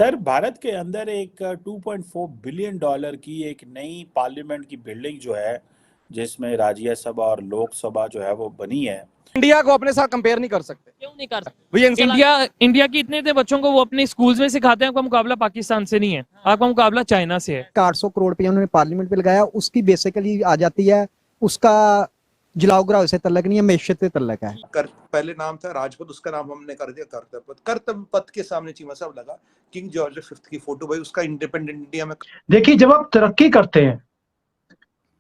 Sir, Bharat के अंदर एक 2.4 बिलियन डॉलर की एक नई पार्लियामेंट की बिल्डिंग जो है, जिसमें राज्यसभा और लोकसभा जो है वो बनी है। इंडिया को अपने साथ कंपेयर नहीं कर सकते। क्यों नहीं कर सकते? भैया इनसे इंडिया की इतने इतने बच्चों को वो अपने स्कूल्स में सिखाते हैं। आपका मुकाबला पाकिस्तान से नहीं है, आपका मुकाबला चाइना से है। 800 करोड़ रुपया उन्होंने पार्लियामेंट पे लगाया, उसकी बेसिकली आ जाती है, उसका जलाउग्राह से तल्लक नहीं है, मैशत से तल्लक है। पहले नाम था राजपथ, उसका नाम हमने कर दिया कर्तव्य पथ। कर्तव्य पथ के सामने चीमा साहब लगा किंग जॉर्ज V की फोटो, भाई उसका इंडिपेंडेंट इंडिया में। देखिए, जब आप तरक्की करते हैं,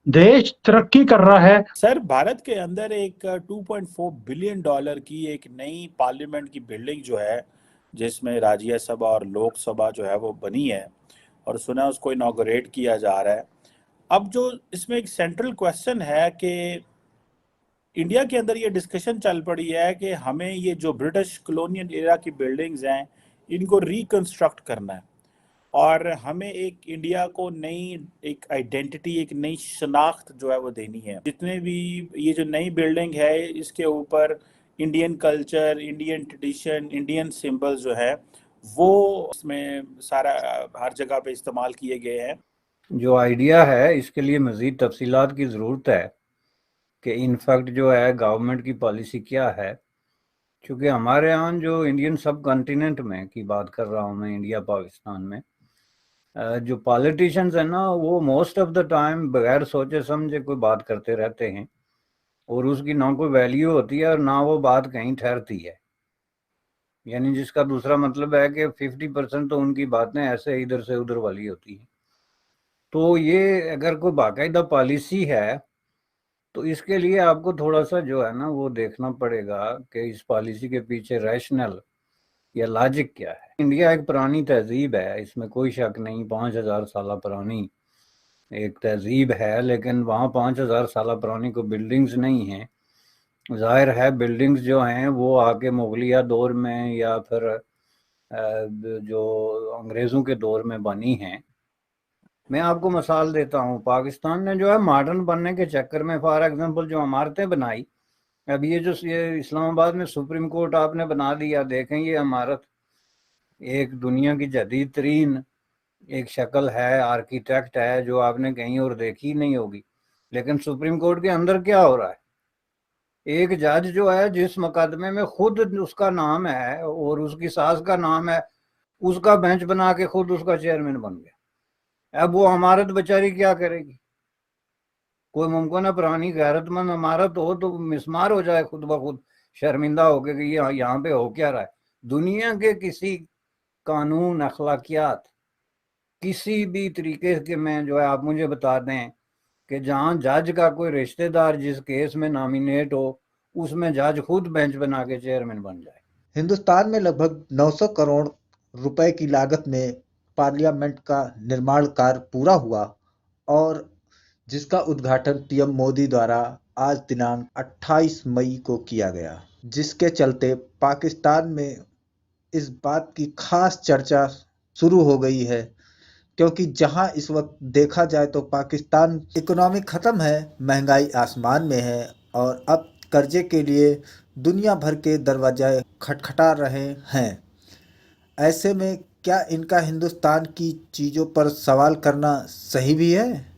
देश तरक्की कर रहा है। सर, भारत के अंदर एक 2.4 बिलियन डॉलर की एक नई पार्लियामेंट की बिल्डिंग जो है, जिसमें राज्यसभा और लोकसभा जो है वो बनी है, और सुना उसको इनॉग्रेट किया जा रहा है। अब जो इसमें एक सेंट्रल क्वेश्चन है कि इंडिया के अंदर ये डिस्कशन चल पड़ी है कि हमें ये जो ब्रिटिश कॉलोनियल एरा की बिल्डिंग्स हैं इनको रिकंस्ट्रक्ट करना है, और हमें एक इंडिया को नई एक आइडेंटिटी, एक नई शनाख्त जो है वो देनी है। जितने भी ये जो नई बिल्डिंग है इसके ऊपर Indian culture, Indian tradition, Indian symbol जो है वो इसमें सारा हर जगह पे इस्तेमाल किए गए हैं। जो आइडिया है इसके लिए मज़ीद तफसीलात की ज़रूरत है कि इनफैक्ट जो है गवर्नमेंट की पॉलिसी क्या है, क्योंकि हमारे यहाँ जो इंडियन सब कॉन्टिनेंट में की बात कर रहा हूँ मैं, इंडिया पाकिस्तान में जो पॉलिटिशियंस हैं ना, वो मोस्ट ऑफ द टाइम बगैर सोचे समझे कोई बात करते रहते हैं, और उसकी ना कोई वैल्यू होती है और ना वो बात कहीं ठहरती है। यानी जिसका दूसरा मतलब है कि 50% तो उनकी बातें ऐसे इधर से उधर वाली होती हैं। तो ये अगर कोई बाकायदा पॉलिसी है तो इसके लिए आपको थोड़ा सा जो है ना वो देखना पड़ेगा कि इस पॉलिसी के पीछे रैशनल या लॉजिक क्या है। इंडिया एक पुरानी तहजीब है, इसमें कोई शक नहीं, 5000 साल पुरानी एक तहजीब है, लेकिन वहाँ 5000 साल पुरानी कोई बिल्डिंग्स नहीं हैं। जाहिर है बिल्डिंग्स जो हैं वो आके मुगलिया दौर में या फिर जो अंग्रेज़ों के दौर में बनी हैं। मैं आपको मिसाल देता हूँ, पाकिस्तान ने जो है मॉडर्न बनने के चक्कर में फॉर एग्जांपल जो इमारतें बनाई, अब ये जो ये इस्लामाबाद में सुप्रीम कोर्ट आपने बना दिया, देखें ये इमारत एक दुनिया की जदीद तरीन एक शक्ल है, आर्किटेक्ट है जो आपने कहीं और देखी नहीं होगी। लेकिन सुप्रीम कोर्ट के अंदर क्या हो रहा है, एक जज जो है जिस मुकदमे में खुद उसका नाम है और उसकी सास का नाम है, उसका बेंच बना के खुद उसका चेयरमैन बन गया। अब वो इमारत बेचारी क्या करेगी? कोई मुमकिन है पुरानी गैरतमंद इमारत हो तो मिसमार हो जाए खुद ब खुद, शर्मिंदा होके कि ये यहाँ पे हो क्या रहा है। दुनिया के किसी कानून, अखलाकियात, किसी भी तरीके के में जो है आप मुझे बता दें कि जहाँ जज का कोई रिश्तेदार जिस केस में नॉमिनेट हो, उसमें जज खुद बेंच बना के चेयरमैन बन जाए। हिंदुस्तान में लगभग 900 करोड़ रुपए की लागत में पार्लियामेंट का निर्माण कार्य पूरा हुआ, और जिसका उद्घाटन पीएम मोदी द्वारा आज दिनांक 28 मई को किया गया, जिसके चलते पाकिस्तान में इस बात की खास चर्चा शुरू हो गई है, क्योंकि जहां इस वक्त देखा जाए तो पाकिस्तान इकोनॉमी खत्म है, महंगाई आसमान में है, और अब कर्जे के लिए दुनिया भर के दरवाजे खटखटा रहे हैं। ऐसे में क्या इनका हिंदुस्तान की चीज़ों पर सवाल करना सही भी है?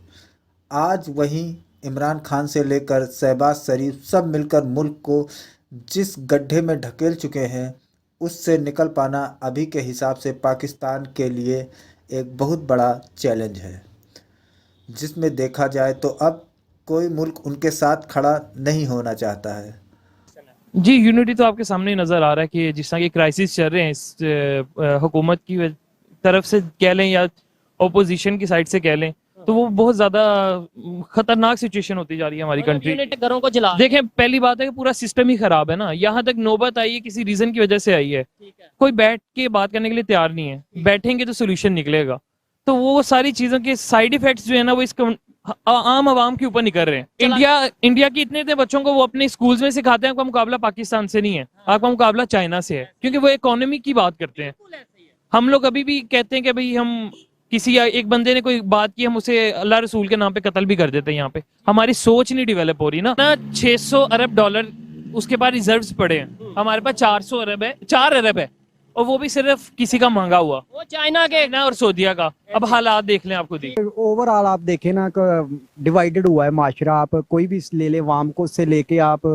आज वहीं इमरान खान से लेकर शहबाज शरीफ सब मिलकर मुल्क को जिस गड्ढे में ढकेल चुके हैं, उससे निकल पाना अभी के हिसाब से पाकिस्तान के लिए एक बहुत बड़ा चैलेंज है, जिसमें देखा जाए तो अब कोई मुल्क उनके साथ खड़ा नहीं होना चाहता है। जी, यूनिटी तो आपके सामने नज़र आ रहा है कि जिस तरह के क्राइसिस चल रहे हैं इस हुकूमत की तरफ से कह लें या ओपोजिशन की साइड से कह लें, तो वो बहुत ज्यादा खतरनाक सिचुएशन होती जा रही है हमारी कंट्री। घरों को जला देखें, पहली बात है कि पूरा सिस्टम ही खराब है ना। यहाँ तक नौबत आई है किसी रीजन की वजह से आई है, कोई बैठ के बात करने के लिए तैयार नहीं है। बैठेंगे तो सोल्यूशन निकलेगा। तो वो सारी चीजों के साइड इफेक्ट्स जो है ना वो इस आम आवाम के ऊपर निकल रहे हैं। इंडिया के इतने इतने बच्चों को वो अपने स्कूल्स में सिखाते हैं आपका मुकाबला पाकिस्तान से नहीं है, आपका मुकाबला चाइना से है, क्योंकि वो इकोनॉमी की बात करते हैं। हम लोग अभी भी कहते हैं कि भाई हम किसी एक बंदे ने कोई बात की, हम उसे अल्लाह रसूल के नाम पे कत्ल भी कर देते हैं। यहाँ पे हमारी सोच नहीं डेवलप हो रही ना। 600 अरब डॉलर उसके पास रिजर्व्स पड़े हैं, हमारे पास 400 अरब है, 4 अरब है। और वो भी सिर्फ किसी का मांगा हुआ, वो चाइना के ना और सऊदीया का। अब हालात देख लें, आपको देखिए ओवरऑल आप देखें ना, डिवाइडेड हुआ है माशरा। आप कोई भी ले ले, वाम को से लेके आप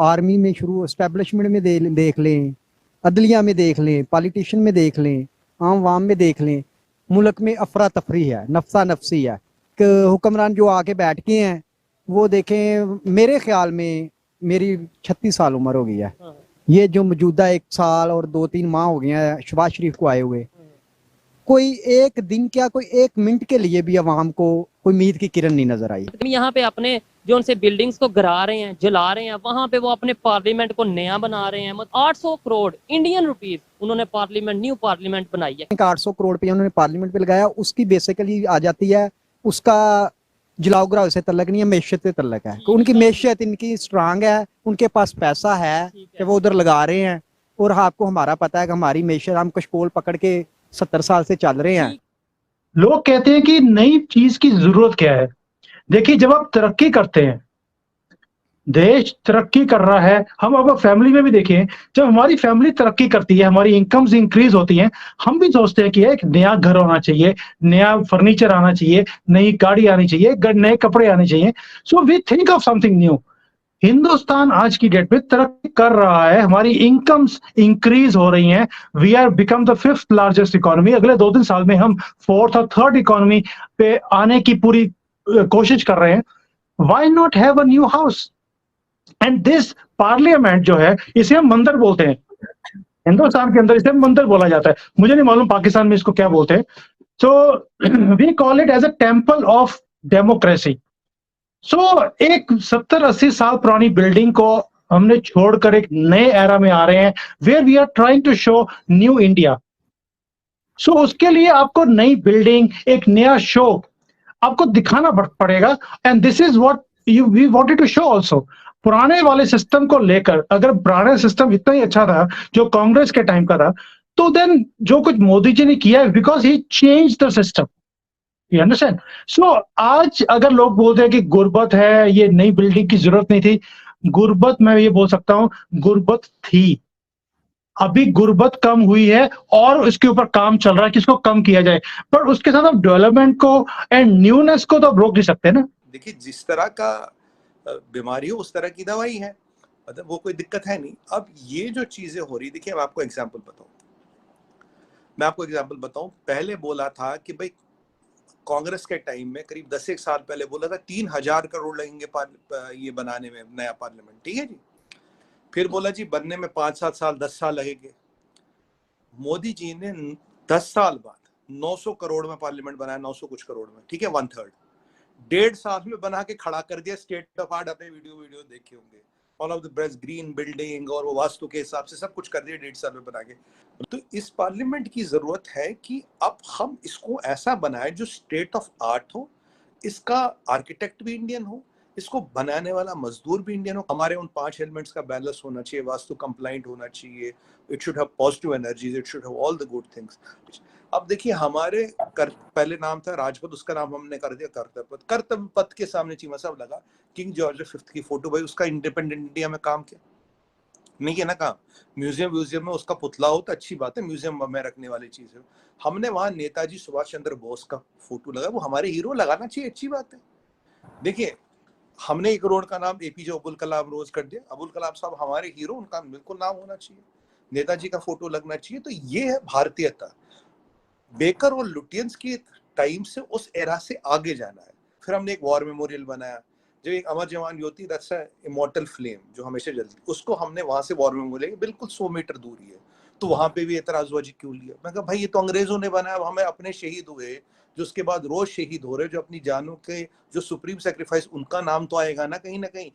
आर्मी में शुरू एस्टेब्लिशमेंट में देख लें, अदलिया में देख लें, पॉलिटिशियन में देख लें, आम वाम में देख लें, मुल्क में अफरा तफरी है, नफसा नफसी है। हुक्मरान जो आके बैठ के हैं वो देखें, मेरे ख्याल में मेरी 36 साल उम्र हो गई है, ये जो मौजूदा 1 साल और 2-3 माह हो गए हैं शहबाज शरीफ को आए हुए, कोई एक दिन क्या, कोई 1 मिनट के लिए भी अवाम को कोई उम्मीद की किरण नहीं नजर आई। यहाँ पे अपने जो उनसे बिल्डिंग्स को गिरा रहे हैं, जला रहे हैं, वहां पे वो अपने पार्लियामेंट को नया बना रहे हैं। 800 करोड़ इंडियन रुपीस उन्होंने पार्लियामेंट, न्यू पार्लियामेंट बनाई है। 800 करोड़ रुपया उन्होंने पार्लियामेंट पे लगाया, उसकी बेसिकली आ जाती है, उसका जलाओ घराव से तल्लक नहीं है, मैशत से तल्लक है। उनकी मैशत इनकी स्ट्रांग है, उनके पास पैसा है कि वो उधर लगा रहे हैं। और आपको हमारा पता है कि हमारी मैशत, हम कशकोल पकड़ के 70 साल से चल रहे हैं। लोग कहते हैं कि नई चीज की जरूरत क्या है। देखिए, जब आप तरक्की करते हैं, देश तरक्की कर रहा है, हम अब फैमिली में भी देखें, जब हमारी फैमिली तरक्की करती है, हमारी इनकम्स इंक्रीज होती हैं, हम भी सोचते हैं कि एक नया घर होना चाहिए, नया फर्नीचर आना चाहिए, नई गाड़ी आनी चाहिए, नए कपड़े आने चाहिए। So we think of something new. Hindustan आज की डेट में तरक्की कर रहा है, हमारी इनकम्स इंक्रीज हो रही हैं, we are become the 5th largest economy. अगले 2-3 साल में हम 4th और 3rd इकोनॉमी पे आने की पूरी कोशिश कर रहे हैं। Why not have a new house? And this parliament जो है, इसे हम मंदिर बोलते हैं, हिंदुस्तान के अंदर इसे मंदिर बोला जाता है, मुझे नहीं मालूम पाकिस्तान में इसको क्या बोलते हैं। So we call it as a temple of democracy. So एक 70-80 साल पुरानी बिल्डिंग को हमने छोड़कर एक नए एरा में आ रहे हैं, where we are trying to show new India. So उसके लिए आपको नई बिल्डिंग, एक नया शो आपको दिखाना पड़ेगा। And this is what we wanted to show also. पुराने वाले सिस्टम को लेकर, अगर पुराना सिस्टम इतना ही अच्छा था जो कांग्रेस के टाइम का था, तो देन जो कुछ मोदी जी ने किया है, because he change the system, you understand. So आज अगर लोग बोलते हैं कि गुर्बत है, ये नई बिल्डिंग की जरूरत नहीं थी, गुर्बत, मैं ये बोल सकता हूं, गुर्बत थी। अभी गुर्बत कम हुई है और इसके ऊपर काम चल रहा है कि इसको कम किया जाए, पर उसके साथ आप डेवलपमेंट को एंड न्यूनेस को तो आप रोक नहीं सकते ना। देखिए, जिस तरह का बीमारी हो उस तरह की दवाई है, मतलब वो कोई दिक्कत है नहीं। अब ये जो चीजें हो रही, देखिए मैं आपको एग्जांपल बताऊं, पहले बोला था कि भाई कांग्रेस के टाइम में करीब 10 साल पहले बोला था 3000 करोड़ लगेंगे ये बनाने में नया पार्लियामेंट, ठीक है जी। फिर बोला जी बनने में 5-7 साल 10 साल लगेंगे। मोदी जी ने 10 साल बाद 900 करोड़ में पार्लियामेंट बनाया, 900 कुछ करोड़ में, ठीक है, 1/3। 1.5 साल में बना के खड़ा कर दिया, स्टेट ऑफ आर्ट। अपने वीडियो देखे होंगे, all of the best green building और वो वास्तु के हिसाब से सब कुछ कर दिया 1.5 साल में बना के। तो इस पार्लियामेंट की जरूरत है कि अब हम इसको ऐसा बनाए जो स्टेट ऑफ आर्ट हो, इसका आर्किटेक्ट भी इंडियन हो, इसको बनाने वाला मजदूर भी इंडियन हो। हमारे उन 5 एलिमेंट्स का बैलेंस होना चाहिए, वास्तु कंप्लाइंट होना चाहिए, it should have positive energies, it should have all the good things. अब देखिए, हमारे पहले नाम था राजपथ, उसका नाम हमने कर दिया कर्तव्य पथ। कर्तव्य पथ के सामने चीमा साहब लगा किंग जॉर्ज V की फोटो, भाई उसका इंडिपेंडेंट इंडिया में काम किया नहीं है ना काम। म्यूजियम में उसका पुतला हो तो अच्छी बात है, म्यूजियम में रखने वाली चीज है। हमने वहां नेताजी सुभाष चंद्र बोस का फोटो लगा, वो हमारे हीरो लगाना चाहिए, अच्छी बात है। देखिए, हमने एक रोड का नाम APJ अब्दुल कलाम रोज कर दिया। अब्दुल कलाम साहब हमारे हीरो, उनका बिल्कुल नाम होना चाहिए, नेताजी का फोटो लगना चाहिए। तो ये है भारतीयता। बेकर और लुटियंस की टाइम से उस एरा से आगे जाना है। फिर हमने एक वॉर मेमोरियल बनाया, जो एक अमर जवान ज्योति, दैट्स अ इमॉर्टल फ्लेम जो हमेशा जलती, उसको हमने वहां से वॉर मेमोरियल बिल्कुल 100 मीटर दूरी है, तो वहां पे भी एतराज हुआ जी क्यों लिया। मैं कहा भाई ये तो अंग्रेजों ने बनाया, हमें अपने शहीद हुए जो उसके बाद रोज शहीद हो रहे, जो अपनी जानों के जो सुप्रीम सेक्रीफाइस, उनका नाम तो आएगा ना कहीं।